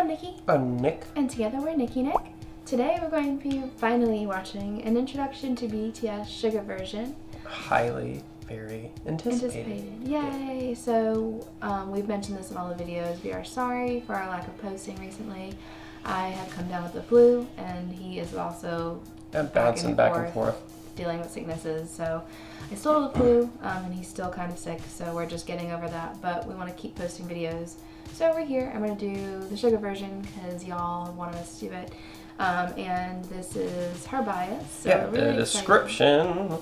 I'm Nikki. I'm Nick. And together we're Nikki Nick. Today we're going to be finally watching an introduction to BTS Suga version. Highly, very anticipated. Yay! So we've mentioned this in all the videos. We are sorry for our lack of posting recently. I have come down with the flu, and he is also bouncing back and forth, dealing with sicknesses. So I still have the flu, and he's still kind of sick. So we're just getting over that. But we want to keep posting videos. So we're here. I'm going to do the Suga version because y'all wanted us to do it. And this is her bias. So yeah, really the description.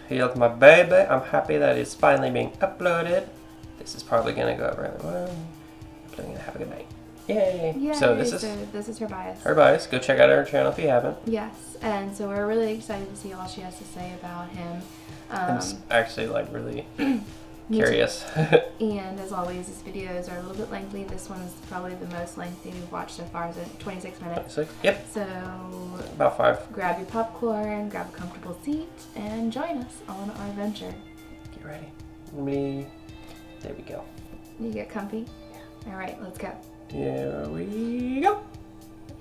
He loves my baby. I'm happy that it's finally being uploaded. This is probably going to go over really well. Uploading. Have a good night. Yay! Yay. So this is her bias. Her bias. Go check out her channel if you haven't. Yes, and so we're really excited to see all she has to say about him. I'm actually like really curious. And as always, these videos are a little bit lengthy. This one's probably the most lengthy we've watched so far. Is it 26 minutes? 26? Yep. So about 5. Grab your popcorn, grab a comfortable seat, and join us on our adventure. Get ready. There we go. You get comfy? Yeah. All right, let's go. Here we go.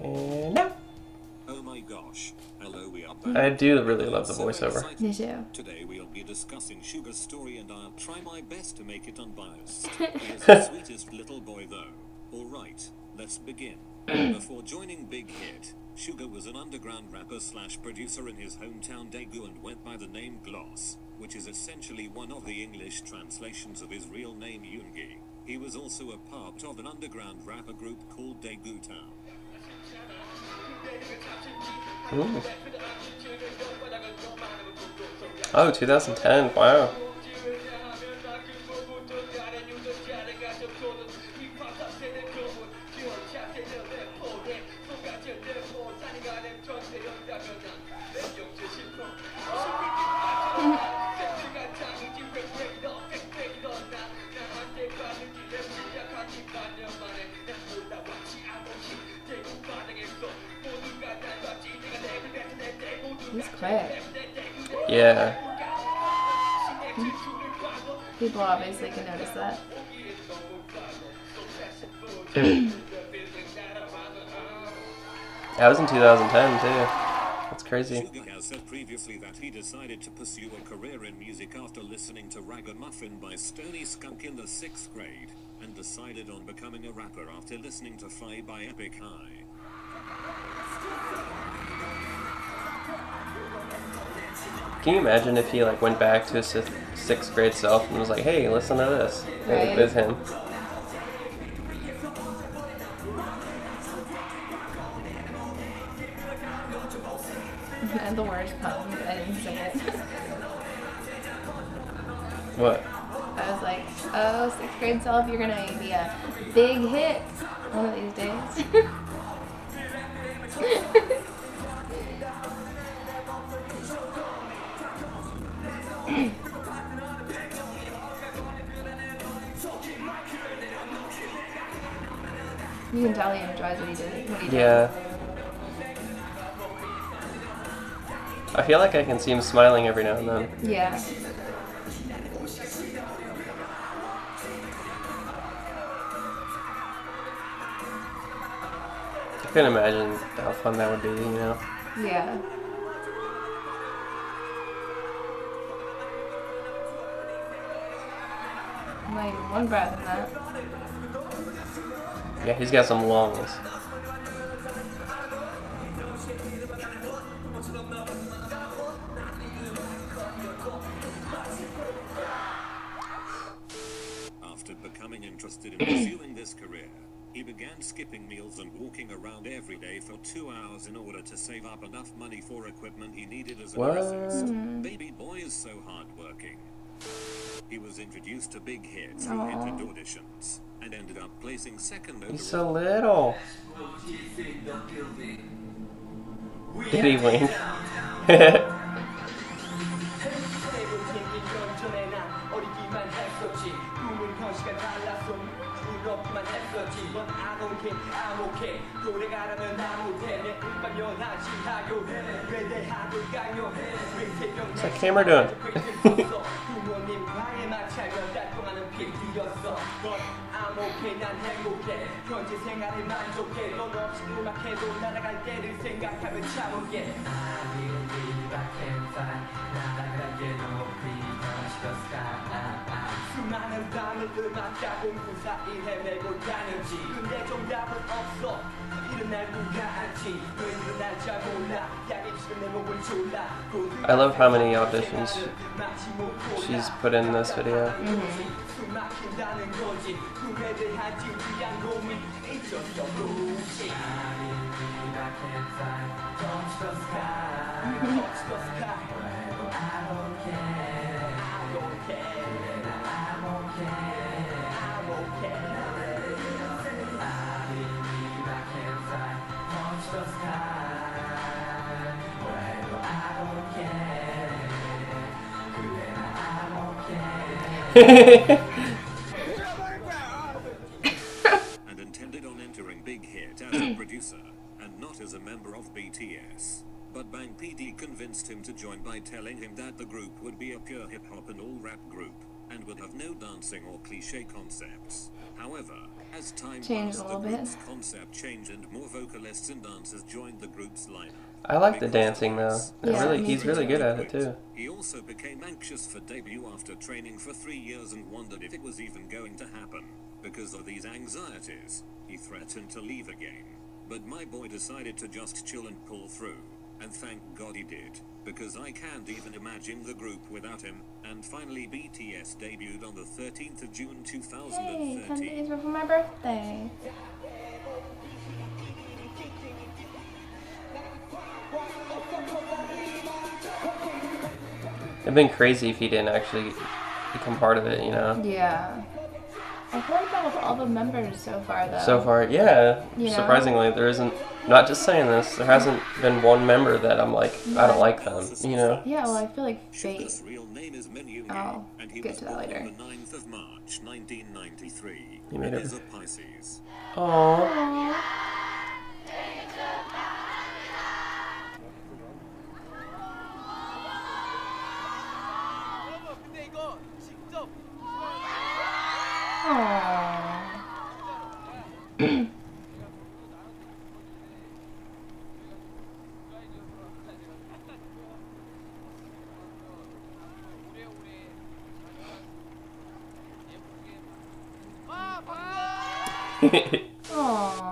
And now. Oh my gosh. Hello, we are back. I do really love the voiceover. Me too. Today we'll be discussing Suga's story and I'll try my best to make it unbiased. He is the sweetest little boy though. Alright, let's begin. Before joining Big Hit, Suga was an underground rapper / producer in his hometown Daegu and went by the name Gloss, which is essentially one of the English translations of his real name Yoongi. He was also a part of an underground rapper group called Daegu Town. Ooh. Oh, 2010, wow. He's quick. Yeah. People obviously can notice that. That was in 2010 too. That's crazy. Suga has said previously that he decided to pursue a career in music after listening to Ragamuffin by Stony Skunk in the 6th grade, and decided on becoming a rapper after listening to Fi by Epic High. Can you imagine if he like went back to his 6th grade self and was like, "Hey, listen to this." Right. With him. And the worst poem, I didn't sing it. What? I was like, oh, 6th grade self, you're gonna be a big hit one of these days. You can tell he enjoys what he did. Yeah. I feel like I can see him smiling every now and then. Yeah. I can imagine how fun that would be, you know? Yeah. Not even one breath in that. Yeah, he's got some lungs. After becoming interested in pursuing this career, he began skipping meals and walking around every day for 2 hours in order to save up enough money for equipment he needed as a bassist. Baby boy is so hardworking. He was introduced to Big Hit through entered auditions and ended up placing second overall. He's so little. Did he wink? What's that camera doing? 부모님과의 마찰과 달콤하는 PT였어. 넌 암흑해 난 행복해. 현재 생활에 만족해. 넌 없이 음악해도 날아갈 때를 생각하면 참을게. I believe I can fly. 날아가게 높이 touch the sky. 수많은 밤을 음악과 공부 사이 헤매고 다녔지. 근데 정답은 없어. 일어날 누가 알지. 왜 일어날 잘 몰라. 약이 지금 내 목을 졸라. I love how many auditions she's put in this video. And intended on entering Big Hit as a producer and not as a member of BTS. But Bang PD convinced him to join by telling him that the group would be a pure hip-hop and all-rap group and would have no dancing or cliché concepts. However, as time Changed passed, a the little bit. group's concept changed and more vocalists and dancers joined the group's lineup. I like the dancing though. Yeah, me He's too. really good at it too. He also became anxious for debut after training for 3 years and wondered if it was even going to happen. Because of these anxieties, he threatened to leave again. But my boy decided to just chill and pull through. And thank God he did, because I can't even imagine the group without him. And finally BTS debuted on the 13th of June Hey, 10 2013. days before my birthday. It'd been crazy if he didn't actually become part of it, you know? Yeah. I've heard that with all the members so far, though. So far, yeah. You know? Surprisingly, there isn't, not just saying this, there hasn't been one member that I'm like, I don't like them, you know? Yeah, well, I feel like Fate. Suga's real name is Min Yoongi, I'll and he get was to that born later. on the 9th of March 1993. You made He it. is a Pisces. Aww. Aww. Aww.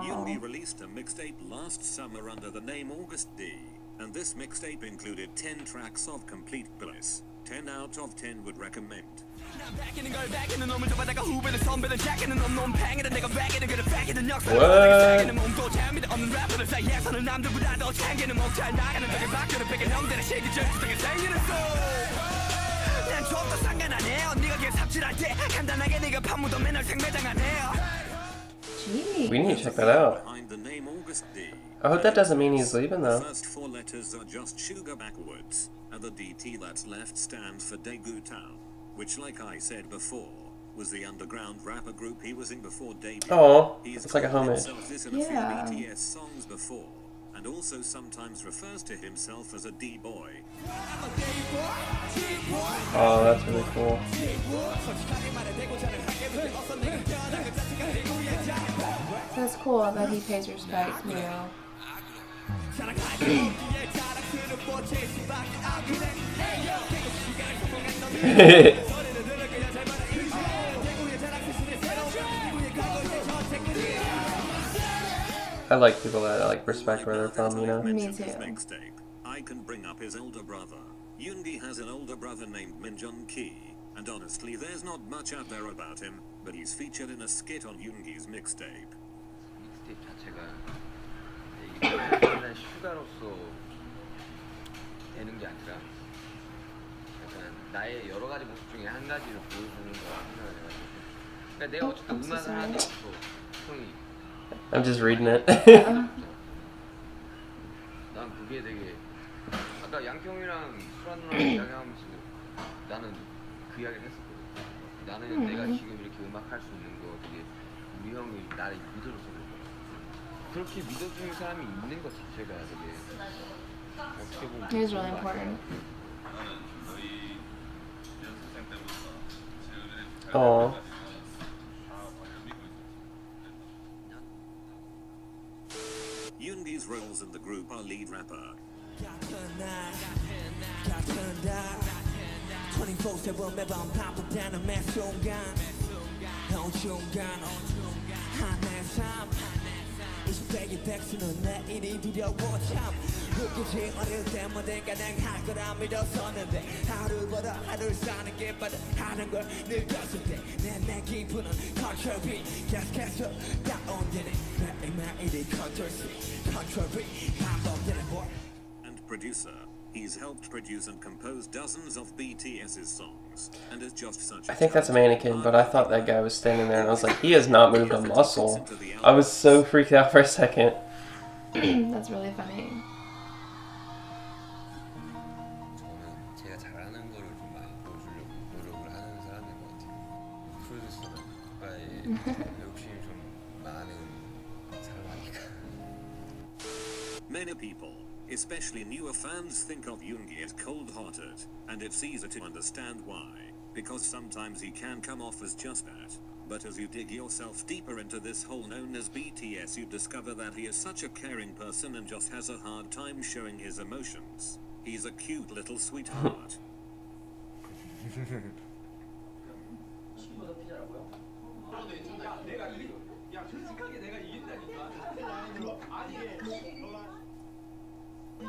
Yoongi released a mixtape last summer under the name August D, and this mixtape included 10 tracks of complete bliss. 10 out of 10 would recommend. Gee. We need to check that out. Behind the name August D. I hope that doesn't mean he's leaving The though. first 4 letters are just Suga backwards, and the DT that's left stands for Daegu Town, which, like I said before, was the underground rapper group he was in before debut. Aw, He's it's like a called homage. himself this in a Yeah. few BTS songs before, and also sometimes refers to himself as a D-boy. Oh, that's really cool. That's cool that he pays respect, you know. I like people that like respect where they're from, you know? Me Mentioned his too. mixtape. I can bring up his older brother. Yoongi has an older brother named Min Yoongi, and honestly there's not much out there about him, but he's featured in a skit on Yoongi's mixtape. 믹스테이프 자체가 이게 단순한 슈가로서 되는 게 아니라 약간 나의 여러 가지 모습 중에 한 가지를 보여주는 거라 생각을 해가지고 그러니까 내가 어쨌든 I'm so 음악을 sorry. 하는 것도 형이 I'm just reading it. 난 그게 되게 아까 양평이랑 수란 누나랑 이야기하면서 나는 그 이야기를 했었거든. 나는 내가 지금 이렇게 음악 할 수 있는 거 되게 우리 형이 나를 믿어줘서 그래. 그렇게 믿어주는 사람이 있는 것 자체가 되게 어떻게 보면 It is really important. 저희 연습생 때부터 Oh. Yoongi's roles in the group are lead rapper. 24/7 매번 반복되는 매 순간 온순간 하나의 삶 20세기 백수는 내일이 두려워 참 웃기지 어릴 때마다 가능할 거라 믿었었는데 하루 벌어 하루를 사는 게 바다하는 걸 느꼈을 때 내 기분은 컨트롤이 계속해서 다운되네 매일매일이 컨트롤이 반복되는 boy. And producer. He's helped produce and compose dozens of BTS's songs, and is just such a I think that's a mannequin, but I thought that guy was standing there, and I was like, he has not moved a muscle. I was so freaked out for a second. That's really funny. 저는 제가 잘하는 거를 좀 많이 보여주려고 노력을 하는 사람인 것 같아요. 프로듀서가의 욕심이 좀 많은 사람이니까. Many people, especially newer fans, think of Yoongi as cold-hearted, and it's easy to understand why, because sometimes he can come off as just that. But as you dig yourself deeper into this hole known as BTS, you discover that he is such a caring person and just has a hard time showing his emotions. He's a cute little sweetheart.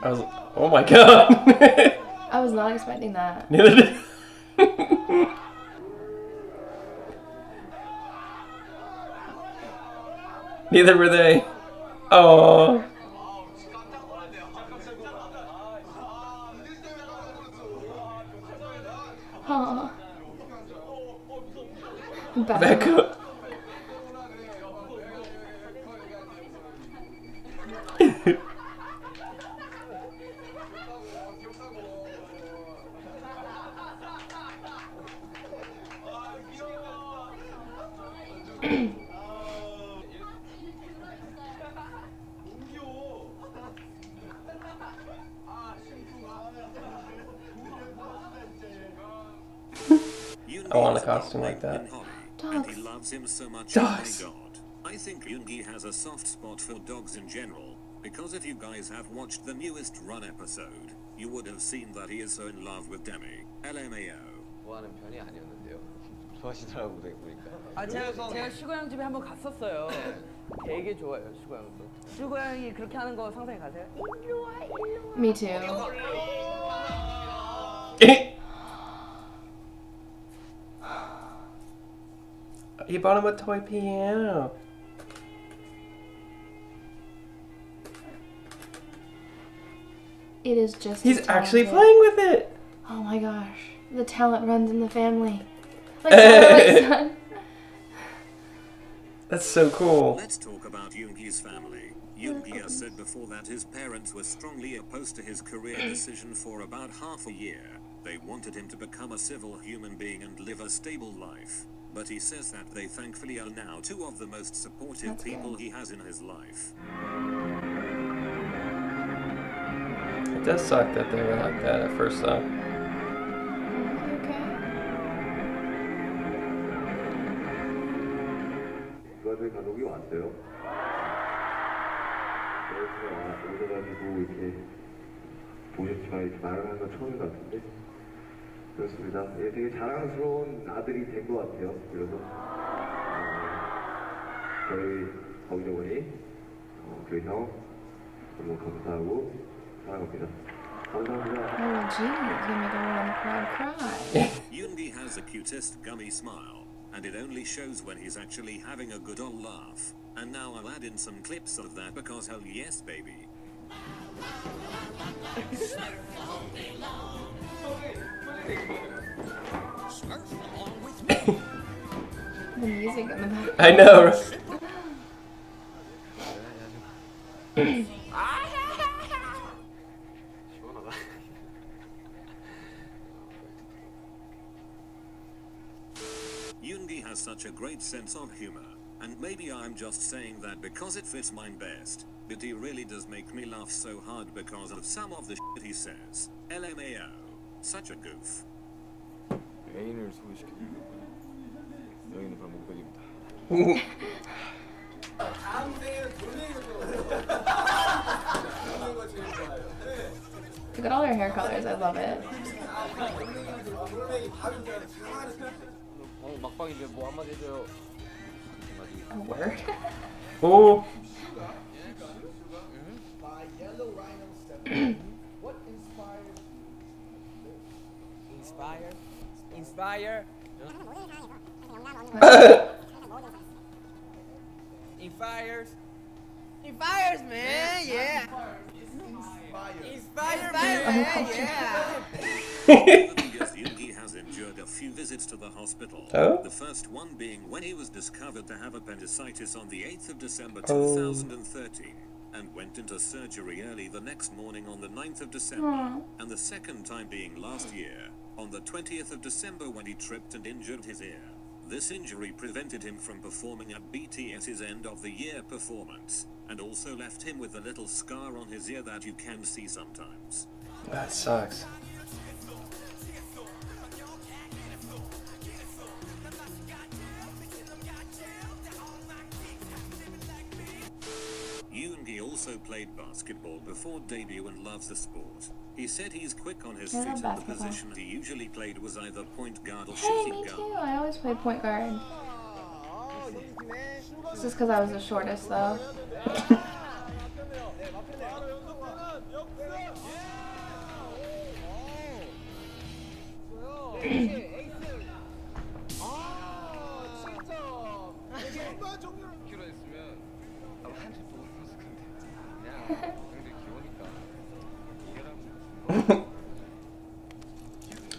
I was, oh my god! I was not expecting that. Neither did. Neither were they. Oh. Aw. Back up. I want a costume like that. And he loves him so much. Dogs. Oh my god. I think Yoongi has a soft spot for dogs in general, because if you guys have watched the newest Run episode, you would have seen that he is so in love with Demi. LMAO. 좋아하는 편이 아니었는데요. 좋아하시더라고 보니까. 아 제가 슈가 형 집에 한번 갔었어요. 되게 좋아요 슈가 형도. 슈가 형이 그렇게 하는 거 상상이 가세요? 일로 와 일로 와. Me too. He bought him a toy piano. It is just. He's as actually talented. playing with it. Oh my gosh, the talent runs in the family. Like my son. That's so cool. Let's talk about Yoongi's family. Yoongi has said before that his parents were strongly opposed to his career decision for about half a year. They wanted him to become a civil human being and live a stable life. But he says that they thankfully are now two of the most supportive That's people good. he has in his life. It does suck that they were like that at first, though. Okay. 저희 가족이 왔어요. 그래서 오셔가지고 이렇게 보셨지만 이렇게 말을 하는 건 처음인 것 같은데 그렇습니다. 예, 되게 자랑스러운 아들이 된 것 같아요. 그래서 저희 어머니 저희 형 너무 감사하고 사랑합니다. 감사합니다. Oh geez, you make everyone in the crowd cry. Yoongi has the cutest gummy smile, and it only shows when he's actually having a good old laugh. And now I'll add in some clips of that because hell yes, baby. The music in the back. I know. Right? Yoongi has such a great sense of humor, and maybe I'm just saying that because it fits mine best, but he really does make me laugh so hard because of some of the shit he says. LMAO. Such a goof. 애인을 소개시켜주려고. 여기는 그런 목표입니다. Look at all their hair colors. I love it. 막방인데 뭐 한마디 해줘요. A word. Oh. Inspire. Inspires, man. Yeah. Inspire, man. Yeah. Yoongi has endured a few visits to the hospital. Oh? The first one being when he was discovered to have appendicitis on the 8th of December 2013 and went into surgery early the next morning on the 9th of December. And the second time being last year, on the 20th of December when he tripped and injured his ear. This injury prevented him from performing at BTS's end of the year performance, and also left him with a little scar on his ear that you can see sometimes. That sucks. Yoongi also played basketball before debut and loves the sport. He said he's quick on his I feet love and the basketball. position he usually played was either point guard or Hey, shooting me too. guard. I always played point guard. It's just because I was the shortest, though.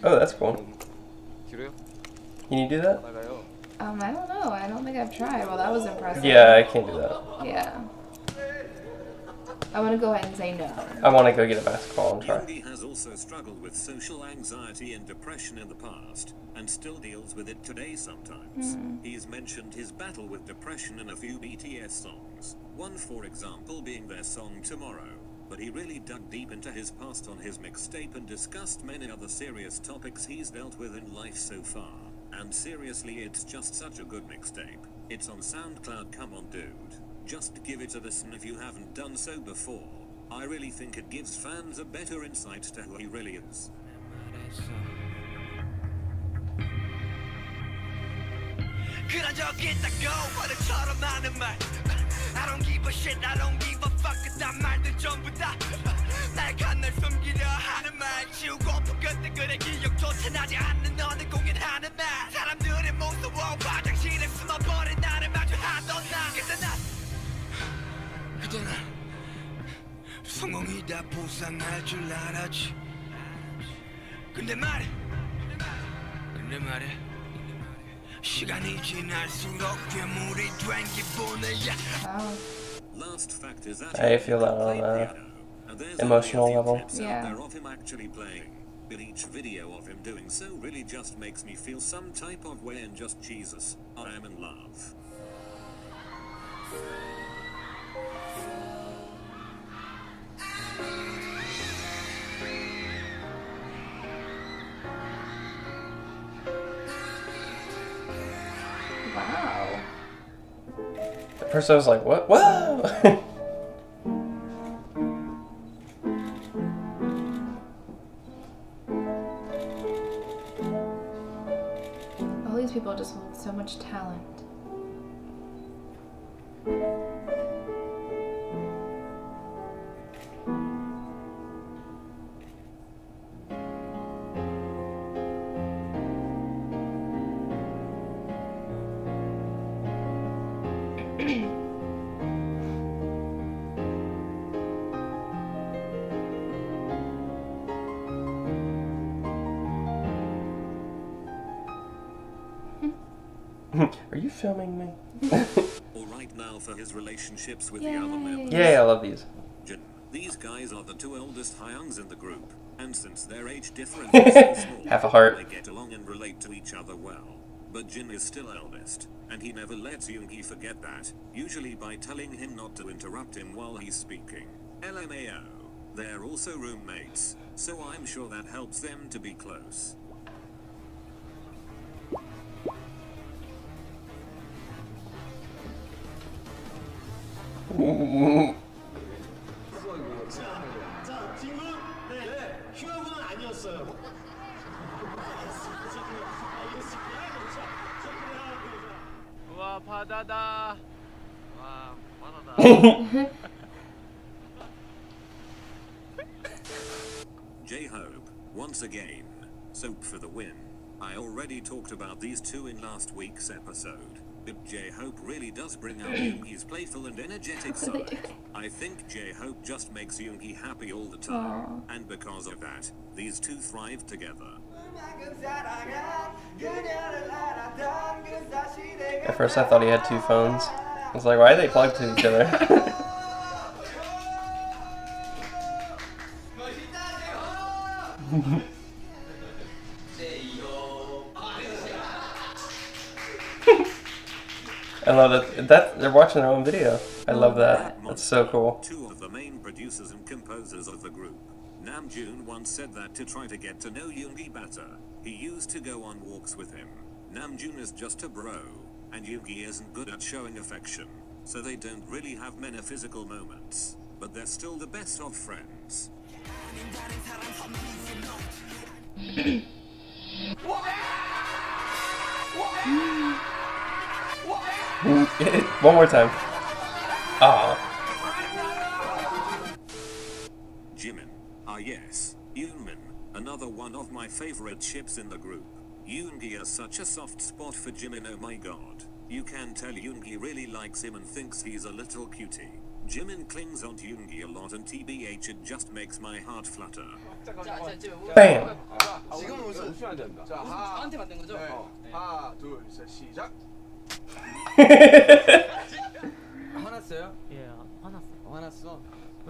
Oh, that's cool. 길어요? Can you do that? 나가요. I don't know. I don't think I've tried. Well, that was impressive. Yeah, I can't do that. Yeah. I'm gonna go ahead and say no. I want to go get a basketball and try. Yoongi has also struggled with social anxiety and depression in the past, and still deals with it today sometimes. He's mentioned his battle with depression in a few BTS songs, one for example being their song Tomorrow. But he really dug deep into his past on his mixtape and discussed many other serious topics he's dealt with in life so far. And seriously, it's just such a good mixtape. It's on SoundCloud, come on dude. Just give it a listen if you haven't done so before. I really think it gives fans a better insight to who he really is. 그런 적 있다고 버릇처럼 하는 말 I don't give a shit, I don't give a fuck 그딴 말들 전부 다날 간날 숨기려 하는 말 지우고픈 그때그의 기억조차 나지 않는 너는 공연하는 말 사람들이 무서워 화장실에 숨어버린 나를 마주하던 나 그때 난 성공이 다 보상할 줄 알았지 근데 말해 시간이 지날수록 괴물이 된 기분이야. Wow. Last fact is that I feel that on and there's emotional only a few level. clips out Yeah. there of him actually playing. But each video of him doing so really just makes me feel some type of way and just Jesus, I am in love. Wow. At first I was like, what? Whoa! All these people just hold so much talent. Are you filming me? Alright, now for his relationships with Yay. the other members. Yay, I love these. These guys are the two oldest Hyungs in the group, and since their age difference is so small, Have a heart. they get along and relate to each other well. But Jin is still eldest, and he never lets Yoongi forget that, usually by telling him not to interrupt him while he's speaking. LMAO. They're also roommates, so I'm sure that helps them to be close. 자, 친구. 네. 휴가분은 아니었어요. 와 바다다. 와 바다다. J-Hope, once again. Soap for the win. I already talked about these two in last week's episode. But J-Hope really does bring out Yoongi's playful and energetic side. I think J-Hope just makes Yoongi happy all the time. And because of that, these two thrive together. At first I thought he had two phones. I was like, why are they plugged to each other? I love that they're watching their own video. I love that. That's so cool. Two of the main producers and composers of the group. Namjoon once said that to try to get to know Yoongi better, he used to go on walks with him. Namjoon is just a bro, and Yoongi isn't good at showing affection, so they don't really have many physical moments, but they're still the best of friends. One more time. Ah. Jimin. Ah yes, Yoonmin. Another one of my favorite ships in the group. Yoongi has such a soft spot for Jimin, oh my god. You can tell Yoongi really likes him and thinks he's a little cutie. Jimin clings onto Yoongi a lot and TBH it just makes my heart flutter. Bam! 지금 웃으면 됩니다. 자, 저한테 만든 거죠? 하나, 둘, 셋, 시작. 화났어요? 예, 화났어. 화났어.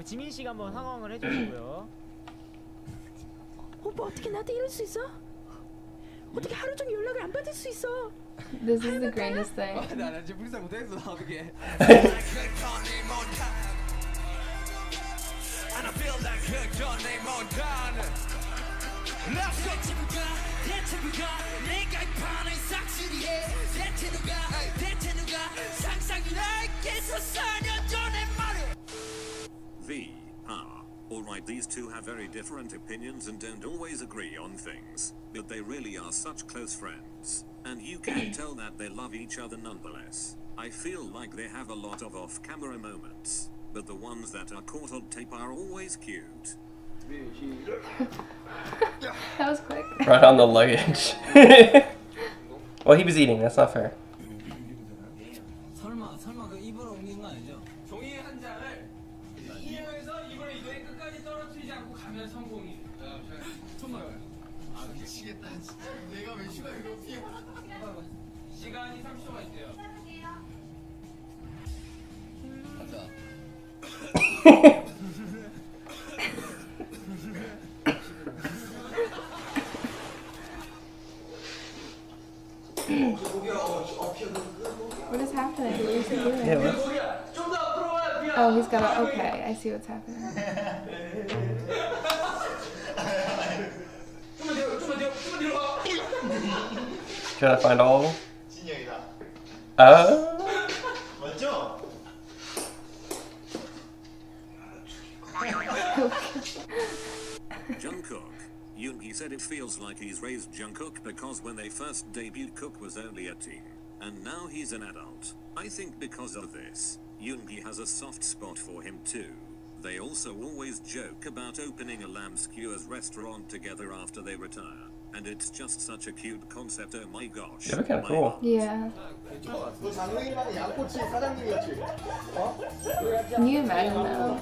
지민 씨가 한번 상황을 해주시고요. 오빠 어떻게 나한테 이럴 수 있어? 어떻게 하루 종일 연락을 안 받을 수 있어? This is the greatest thing. 나 지금 불쌍 못했어. 어떻게? V. Alright, these two have very different opinions and don't always agree on things, but they really are such close friends, and you can tell that they love each other nonetheless. I feel like they have a lot of off-camera moments, but the ones that are caught on tape are always cute. That was quick. Right on the luggage. Well, he was eating. That's not fair. 설마 그 입으로 옮긴 거 아니죠? 종이 한 장을 이용해서 입으로 이동에 끝까지 떨어뜨리지 않고 가면 성공이. 정말. 아 미치겠다 진짜. 내가 왜 휴가 이거 피해? 시간이 30초가 있대요. 가자. What is happening? What is he doing? Yeah, Oh, he's got a... Okay, I see what's happening. Trying to find all of them? Jungkook. Yoongi said it feels like he's raised Jungkook because when they first debuted Kook was only a teen, and now he's an adult. I think because of this, Yoongi has a soft spot for him too. They also always joke about opening a lamb skewers restaurant together after they retire, and it's just such a cute concept, oh my gosh. Yeah, kind of cool. Yeah. Can you imagine though?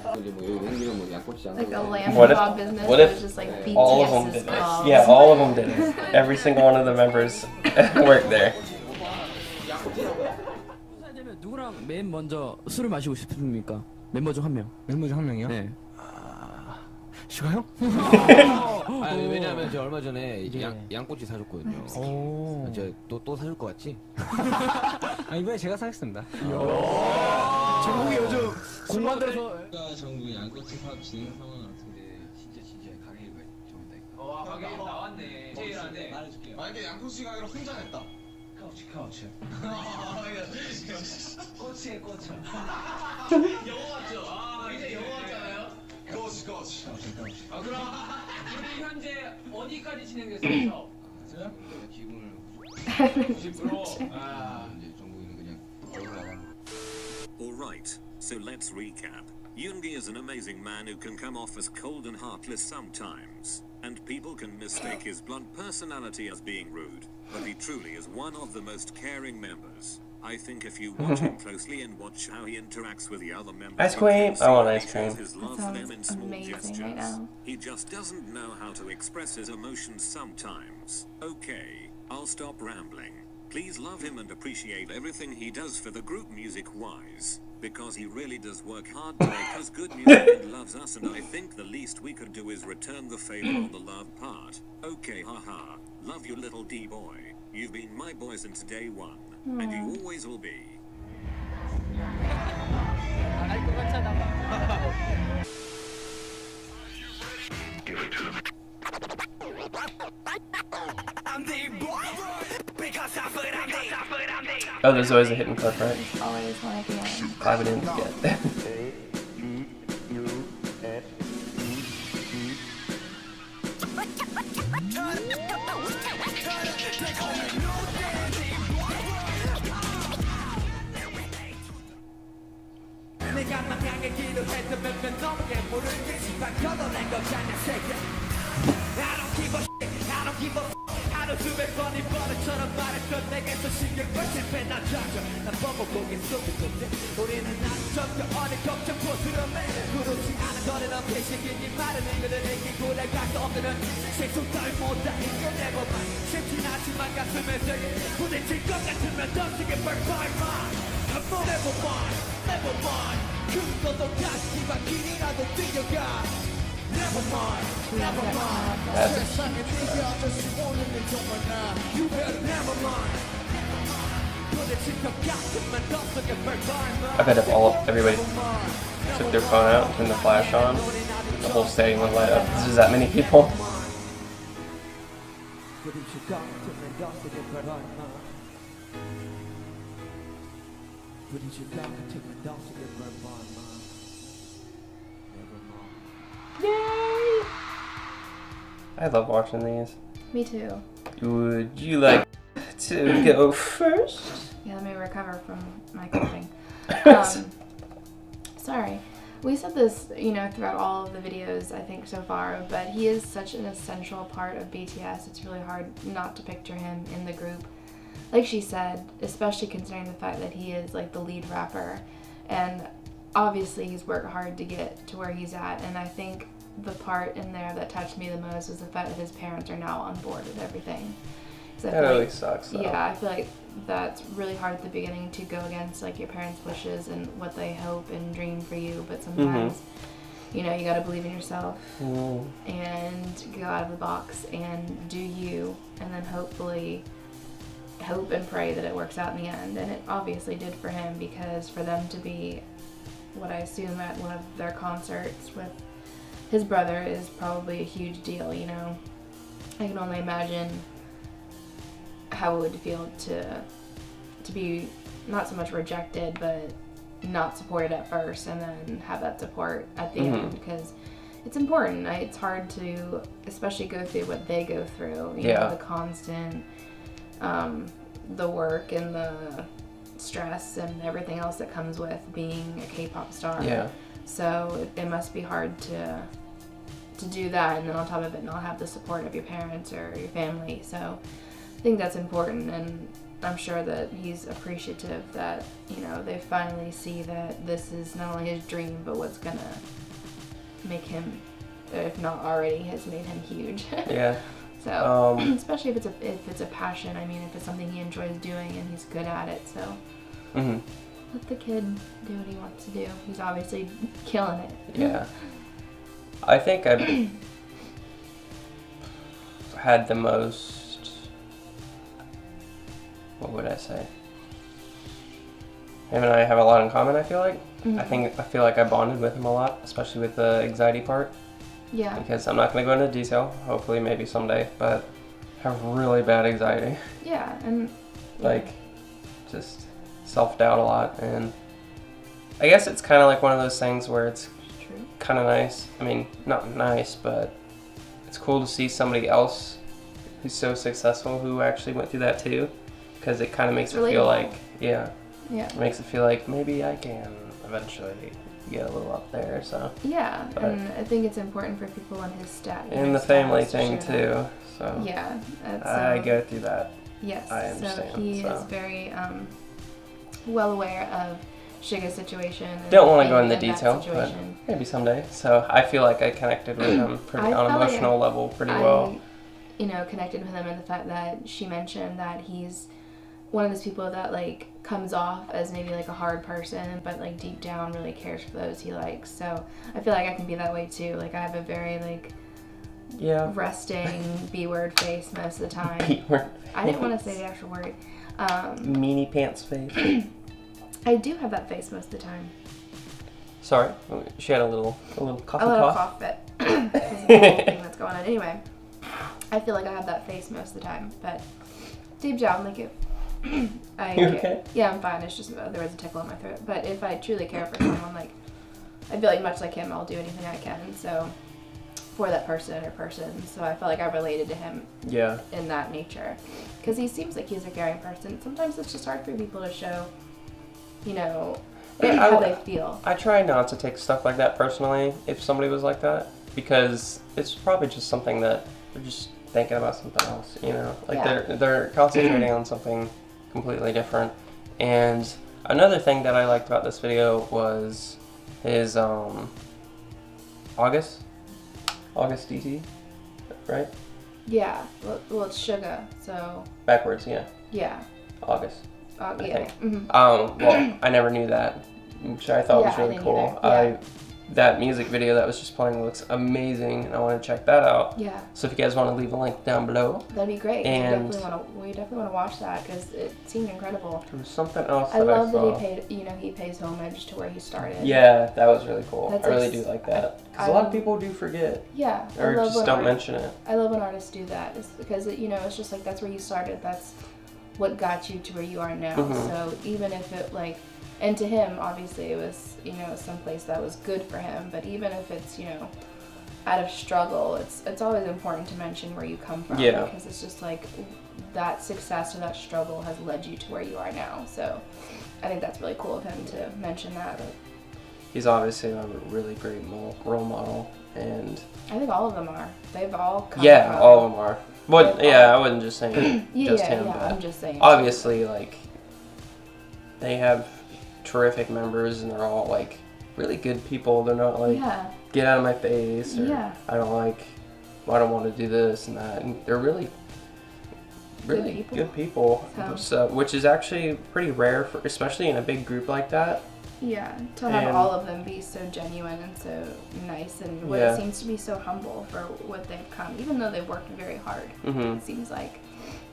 Like a lamb kebab business what that if was just like all of them BTS's did it? kebabs. Yeah, all of them did it. Every single one of the members worked there. 누구랑 맨 먼저 술을 마시고 싶습니까? 멤버 중 한 명. 멤버 중 한 명이요? 네. 슈가요? 아니 왜냐면 저 얼마 전에 양꼬치 사줬거든요. 이제 또 사줄 것 같지? 아 이번에 제가 사겠습니다. 정국이 요즘 공만 들어서. 정국이 양꼬치 사업 진행 상황은 어떻게 진짜 가게가 정했다니까. 가게 나왔네. 제일한데 말해줄게요. 만약에 양꼬치 가게를 혼자 냈다. 카우치. 꼬치에 꽂혀. 어디까지 진행됐어요? 내가 기분을 90%. 아. 이제 정국이는 그냥 올라가는. Alright, so let's recap. Yoongi is an amazing man who can come off as cold and heartless sometimes, and people can mistake his blunt personality as being rude, but he truly is one of the most caring members. I think if you watch him closely and watch how he interacts with the other members, Ice cream? I want ice cream. his love for them in small amazing gestures. right now. He just doesn't know how to express his emotions sometimes. Okay, I'll stop rambling. Please love him and appreciate everything he does for the group music-wise, because he really does work hard to make us good music and loves us, and I think the least we could do is return the favor on the love part. Okay, haha. Love you, little D-boy. You've been my boy since day one, and you always will be. Oh, there's always a hidden clip, right? Always one at the end. Glad we didn't forget. I bet if everybody took their phone out and turned the flash on, the whole stadium would light up. There's that many people. Yay! I love watching these. Me too. Would you like to go first? Yeah, let me recover from my coughing. Sorry. We said this, you know, throughout all of the videos, I think, so far, but he is such an essential part of BTS. It's really hard not to picture him in the group. Like she said, especially considering the fact that he is, like, the lead rapper. And obviously he's worked hard to get to where he's at, and I think the part in there that touched me the most was the fact that his parents are now on board with everything. That really sucks, though. Yeah, I feel like that's really hard at the beginning to go against, like, your parents' wishes and what they hope and dream for you, but sometimes, you know, you gotta believe in yourself and go out of the box and do you, and then hopefully hope and pray that it works out in the end. And it obviously did for him, because for them to be, what I assume, at one of their concerts with his brother is probably a huge deal, you know. I can only imagine how it would feel to be not so much rejected, but not supported at first, and then have that support at the end, because it's important. It's hard to especially go through what they go through, you know, the constant the work and the stress and everything else that comes with being a K-pop star. Yeah. So it must be hard to do that, and then on top of it not have the support of your parents or your family. So I think that's important, and I'm sure that he's appreciative that, you know, they finally see that this is not only his dream, but what's gonna make him, if not already, has made him huge. Yeah. So, especially if it's a passion. I mean, if it's something he enjoys doing and he's good at it. So, let the kid do what he wants to do. He's obviously killing it. Yeah. I think I've had the most, what would I say? Him and I have a lot in common, I feel like. I feel like I bonded with him a lot, especially with the anxiety part. Yeah. Because I'm not going to go into detail, hopefully maybe someday, but I have really bad anxiety. Yeah, and like, just self-doubt a lot, and I guess it's kind of like one of those things where it's kind of nice. I mean, not nice, but it's cool to see somebody else who's so successful who actually went through that too, because it kind of makes it feel like, yeah, it makes it feel like maybe I can eventually get a little up there. So yeah, and I think it's important for people in his and the family thing too. So yeah, I go through that. Yes, I understand. So he is very well aware of Suga's situation. Don't want to go into detail, but maybe someday. So I feel like I connected with him pretty on an emotional level pretty well. You know, connected with him in the fact that she mentioned that he's one of those people that like comes off as maybe like a hard person, but like deep down really cares for those he likes. So I feel like I can be that way too. Like I have a very like resting B-word face most of the time. B-word. I didn't want to say the actual word. Meanie pants face. I do have that face most of the time. Sorry, she had a little cough. A little cough fit. Thing that's going on. Anyway, I feel like I have that face most of the time, but deep down, like if You okay? Yeah, I'm fine. It's just there was a tickle in my throat. But if I truly care for someone, like I feel like much like him, I'll do anything I can. So for that person or persons. So I felt like I related to him. Yeah. In that nature, because he seems like he's a caring person. Sometimes it's just hard for people to show, you know, how they feel. I try not to take stuff like that personally if somebody was like that, because it's probably just something that they're just thinking about something else, you know, like they're concentrating on something completely different. And another thing that I liked about this video was his August DT, right? Yeah, well it's Suga, so backwards, yeah. August. I think. Well, I never knew that, which I thought was really cool. That music video that was just playing looks amazing, and I want to check that out. Yeah. So if you guys want to leave a link down below. That'd be great. And we definitely want to watch that because it seemed incredible. There was something else I love that he pays homage to where he started. Yeah, that was really cool. That's I really do like that, because a lot of people do forget. Yeah. Or just don't mention it. I love when artists do that. It's because it's just like that's where you started. That's what got you to where you are now. So even if it and to him, obviously, it was, someplace that was good for him. But even if it's, out of struggle, it's always important to mention where you come from. Yeah. Because it's just like that success or that struggle has led you to where you are now. So I think that's really cool of him to mention that. He's obviously a really great role model, and I think all of them are. They've all come yeah, from, all of them are. But I wasn't just saying just him. Yeah, but I'm just saying. Obviously, they have terrific members, and they're all really good people. They're not get out of my face, or I don't want to do this and that. And they're really good people. So which is actually pretty rare for, especially in a big group like that. Yeah, to have all of them be so genuine and so nice, and what it seems to be so humble for what they've come, even though they've worked very hard. It seems like.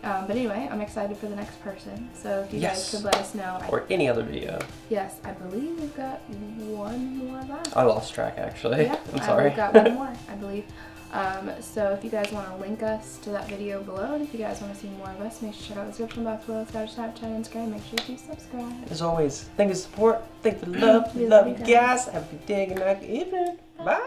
But anyway, I'm excited for the next person. So if you guys could let us know. Or any other video. Yes, I believe we've got one more left. I lost track actually. Yeah, I'm sorry. We've got one more, I believe. So if you guys want to link us to that video below, and if you guys want to see more of us, make sure to check out the description box below. It's got our Snapchat and Instagram. Make sure you subscribe. As always, thank you for the support. Thank you for the love. We love you guys. Have a good day, good night, good evening. Bye.